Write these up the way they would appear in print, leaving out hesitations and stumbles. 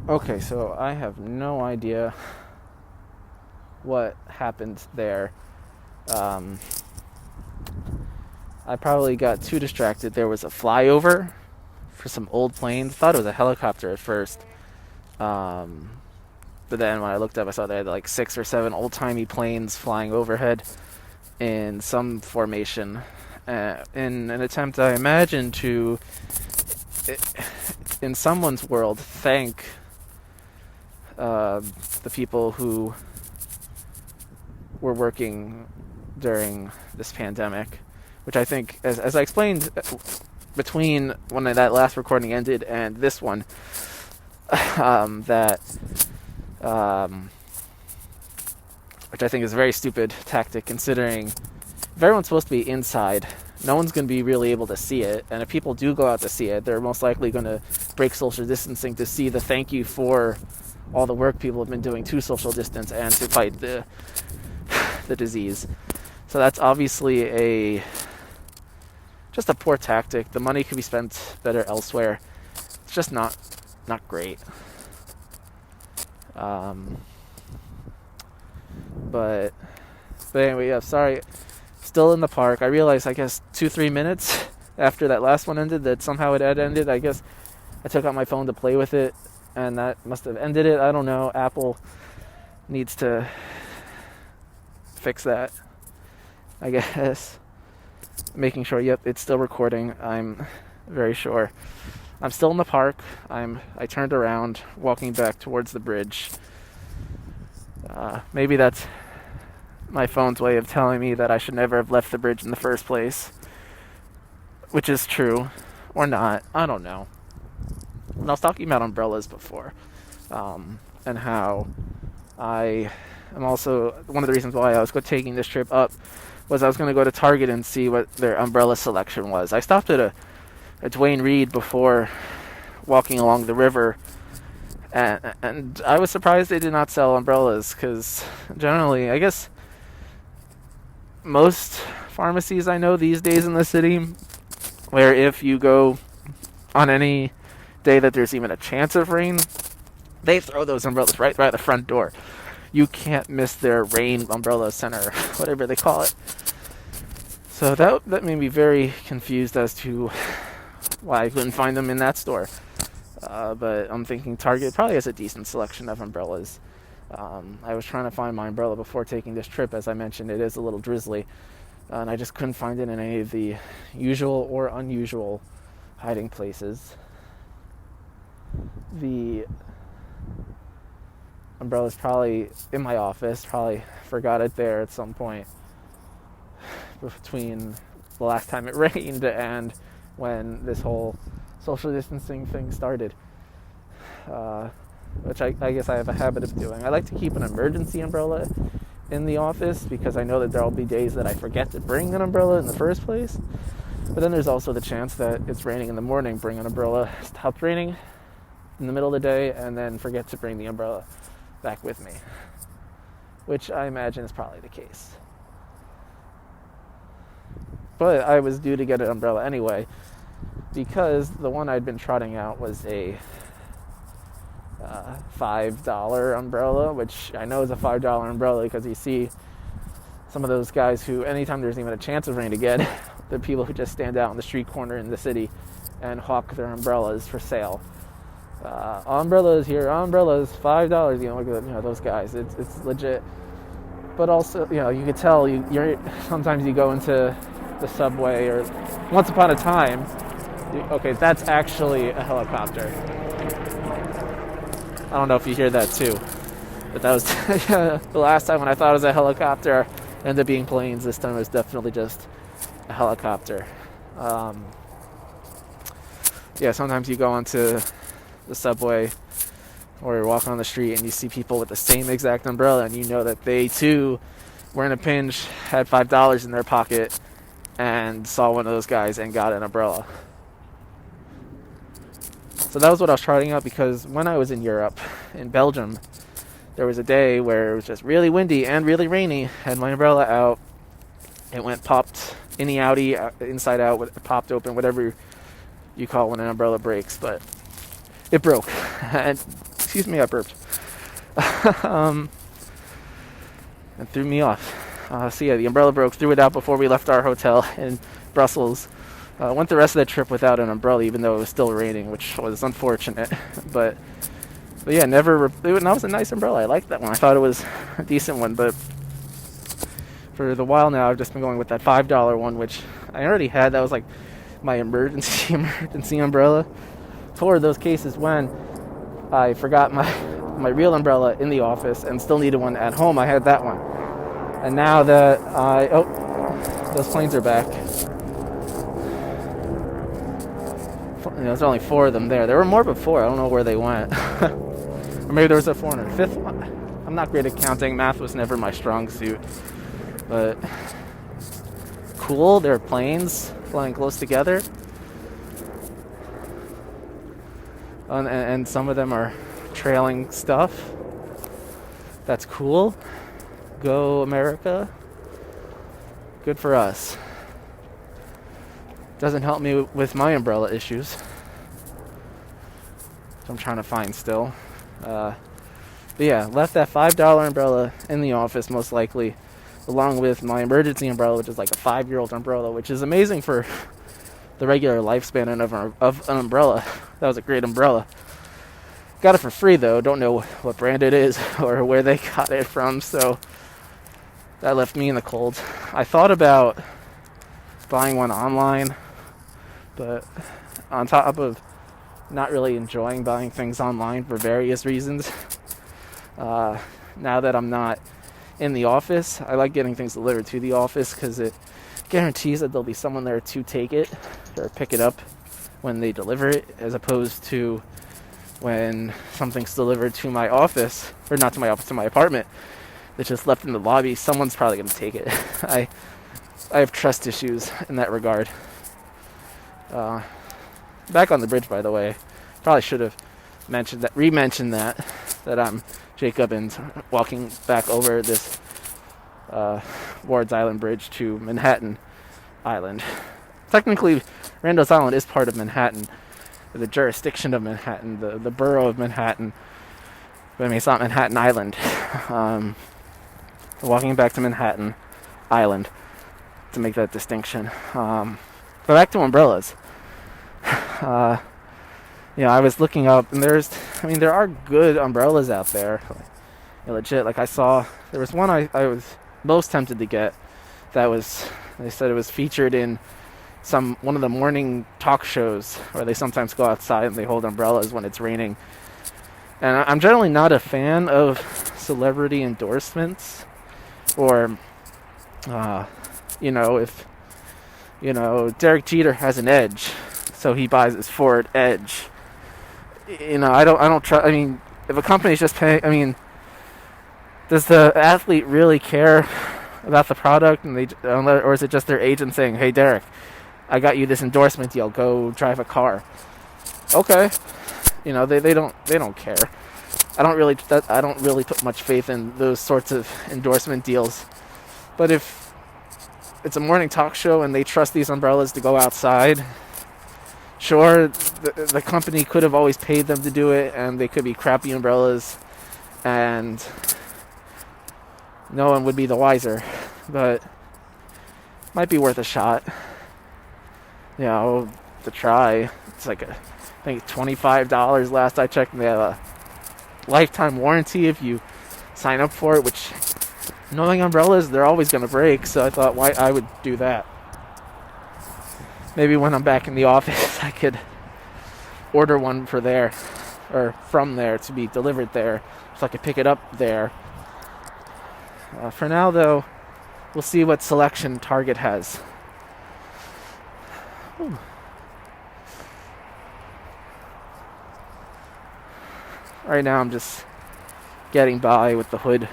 Okay, so I have no idea what happened there. Um, I probably got too distracted. There was a flyover for some old planes. Thought it was a helicopter at first. Um, but then when I looked up, I saw they had like 6 or 7 old timey planes flying overhead in some formation. In an attempt, I imagine, to, in someone's world, thank uh, the people who were working during this pandemic, which I think, as I explained, between when that last recording ended and this one, that which I think is a very stupid tactic, considering if everyone's supposed to be inside, no one's going to be really able to see it, and if people do go out to see it, they're most likely going to break social distancing to see the thank you for all the work people have been doing to social distance and to fight the disease. So that's obviously just a poor tactic. The money could be spent better elsewhere. It's just not great. Um, but anyway, yeah. Sorry. Still in the park. I realized, I guess, 2-3 minutes after that last one ended, that somehow it had ended. I guess I took out my phone to play with it, and that must have ended it. I don't know. Apple needs to fix that, I guess. Making sure, yep, it's still recording. I'm very sure. I'm still in the park. I turned around, walking back towards the bridge. Maybe that's my phone's way of telling me that I should never have left the bridge in the first place, which is true, or not. I don't know. And I was talking about umbrellas before, and how I am also, one of the reasons why I was taking this trip up was I was going to go to Target and see what their umbrella selection was. I stopped at a Dwayne Reed before walking along the river, and I was surprised they did not sell umbrellas, because generally, I guess, most pharmacies I know these days in the city, where if you go on any day that there's even a chance of rain, they throw those umbrellas right by the front door. You can't miss their rain umbrella center, whatever they call it. So that made me very confused as to why I couldn't find them in that store. But I'm thinking Target probably has a decent selection of umbrellas. I was trying to find my umbrella before taking this trip. As I mentioned, it is a little drizzly, and I just couldn't find it in any of the usual or unusual hiding places. The umbrella's probably in my office. Probably forgot it there at some point between the last time it rained and when this whole social distancing thing started. Which I guess I have a habit of doing. I like to keep an emergency umbrella in the office, because I know that there will be days that I forget to bring an umbrella in the first place. But then there's also the chance that it's raining in the morning, bring an umbrella, stops raining in the middle of the day, and then forget to bring the umbrella back with me, which I imagine is probably the case. But I was due to get an umbrella anyway, because the one I'd been trotting out was a $5 umbrella, which I know is a $5 umbrella because you see some of those guys who, anytime there's even a chance of rain again, the people who just stand out on the street corner in the city and hawk their umbrellas for sale. Umbrellas here, umbrellas, $5. Look at those guys. It's legit. But also, you could tell you're sometimes you go into the subway, or once upon a time. Okay, that's actually a helicopter. I don't know if you hear that too, but that was the last time when I thought it was a helicopter. Ended up being planes. This time it was definitely just a helicopter. Sometimes you go onto the subway or you're walking on the street and you see people with the same exact umbrella, and you know that they too were in a pinch, had $5 in their pocket, and saw one of those guys and got an umbrella. So that was what I was trying out, because when I was in Europe, in Belgium, there was a day where it was just really windy and really rainy. Had my umbrella out. It went popped innie outie, inside out, it popped open, whatever you call when an umbrella breaks, but it broke. And Excuse me, I burped. And threw me off. So yeah, the umbrella broke, threw it out before we left our hotel in Brussels. Went the rest of the trip without an umbrella, even though it was still raining, which was unfortunate. But yeah, that was a nice umbrella. I liked that one. I thought it was a decent one, but for the while now, I've just been going with that $5 one, which I already had. That was like my emergency umbrella for those cases when I forgot my real umbrella in the office and still needed one at home. I had that one. And now that those planes are back. There's only 4 of them there. There were more before. I don't know where they went. Or maybe there was a 405th one. I'm not great at counting. Math was never my strong suit. But cool. There are planes flying close together. And some of them are trailing stuff. That's cool. Go America. Good for us. Doesn't help me with my umbrella issues. I'm trying to find still. But yeah, left that $5 umbrella in the office most likely, along with my emergency umbrella, which is like a 5-year-old umbrella, which is amazing for the regular lifespan of an umbrella. That was a great umbrella. Got it for free though. Don't know what brand it is or where they got it from, so that left me in the cold. I thought about buying one online, but on top of not really enjoying buying things online for various reasons, now that I'm not in the office, I like getting things delivered to the office because it guarantees that there'll be someone there to take it or pick it up when they deliver it, as opposed to when something's delivered to my office, or not to my office, to my apartment, that's just left in the lobby. Someone's probably going to take it. I have trust issues in that regard. Back on the bridge, by the way. Probably should have re-mentioned that I'm Jacob and walking back over this Ward's Island Bridge to Manhattan Island. Technically, Randall's Island is part of Manhattan, the jurisdiction of Manhattan, the borough of Manhattan. But I mean, it's not Manhattan Island. Walking back to Manhattan Island to make that distinction. But back to umbrellas. I was looking up, and there are good umbrellas out there. Legit, like there was one I was most tempted to get. They said it was featured in one of the morning talk shows where they sometimes go outside and they hold umbrellas when it's raining. And I'm generally not a fan of celebrity endorsements, or if Derek Jeter has an Edge, so he buys his Ford Edge. I don't trust. I mean, if a company's just paying, does the athlete really care about the product, or is it just their agent saying, "Hey, Derek, I got you this endorsement deal. Go drive a car." Okay, they don't care. I don't really put much faith in those sorts of endorsement deals. But if it's a morning talk show and they trust these umbrellas to go outside, sure, the company could have always paid them to do it, and they could be crappy umbrellas, and no one would be the wiser. But might be worth a shot. To try. It's like I think $25 last I checked. And they have a lifetime warranty if you sign up for it, which, knowing umbrellas, they're always going to break, so I thought, why I would do that. Maybe when I'm back in the office, I could order one from there to be delivered there, so I could pick it up there. For now, though, we'll see what selection Target has. Ooh. Right now, I'm just getting by with the hood,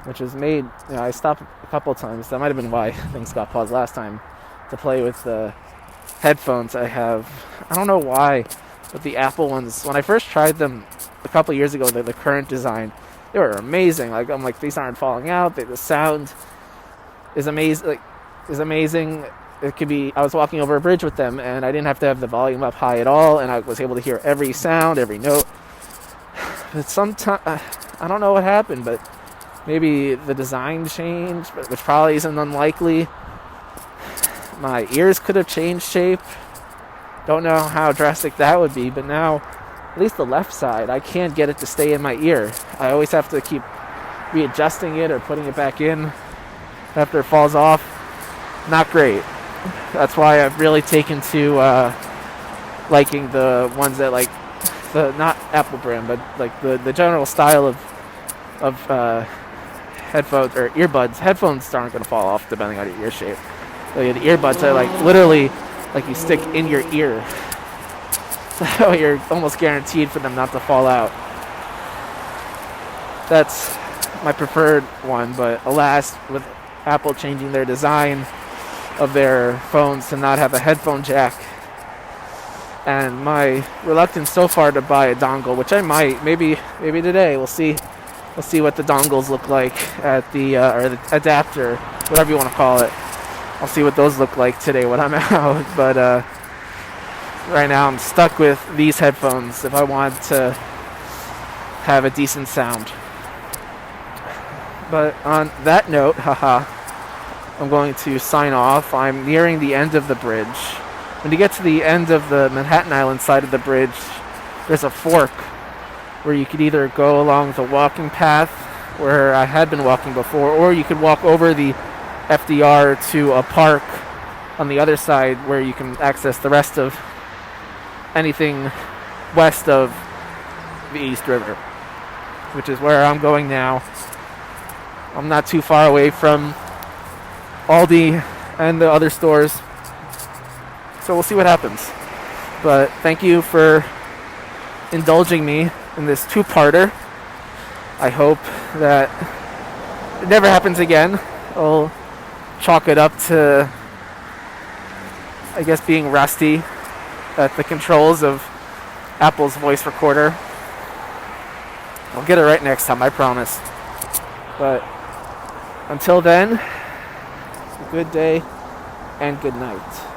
which is made. I stopped a couple times. That might have been why things got paused last time, to play with the headphones I have. I don't know why, but the Apple ones, when I first tried them a couple years ago, the current design, they were amazing. I'm like, these aren't falling out. The sound is amazing. It could be. I was walking over a bridge with them, and I didn't have to have the volume up high at all, and I was able to hear every sound, every note. But sometimes I don't know what happened, but maybe the design changed, which probably isn't unlikely. My ears could have changed shape. Don't know how drastic that would be, but now, at least the left side, I can't get it to stay in my ear. I always have to keep readjusting it or putting it back in after it falls off. Not great. That's why I've really taken to liking the ones that like the not Apple brand, but like the general style of headphones or earbuds. Headphones aren't going to fall off depending on your ear shape. So the earbuds are like literally like you stick in your ear, so you're almost guaranteed for them not to fall out. That's my preferred one, but alas, with Apple changing their design of their phones to not have a headphone jack, and my reluctance so far to buy a dongle, which I might, maybe today. We'll see what the dongles look like at the or the adapter, whatever you want to call it. I'll see what those look like today when I'm out. But right now I'm stuck with these headphones if I want to have a decent sound. But on that note, I'm going to sign off. I'm nearing the end of the bridge. When you get to the end of the Manhattan Island side of the bridge, there's a fork where you could either go along the walking path where I had been walking before, or you could walk over the FDR to a park on the other side where you can access the rest of anything west of the East River, which is where I'm going now. I'm not too far away from Aldi and the other stores, so we'll see what happens. But thank you for indulging me in this two-parter. I hope that it never happens again. I'll chalk it up to, I guess, being rusty at the controls of Apple's voice recorder. I'll get it right next time, I promise. But until then, good day and good night.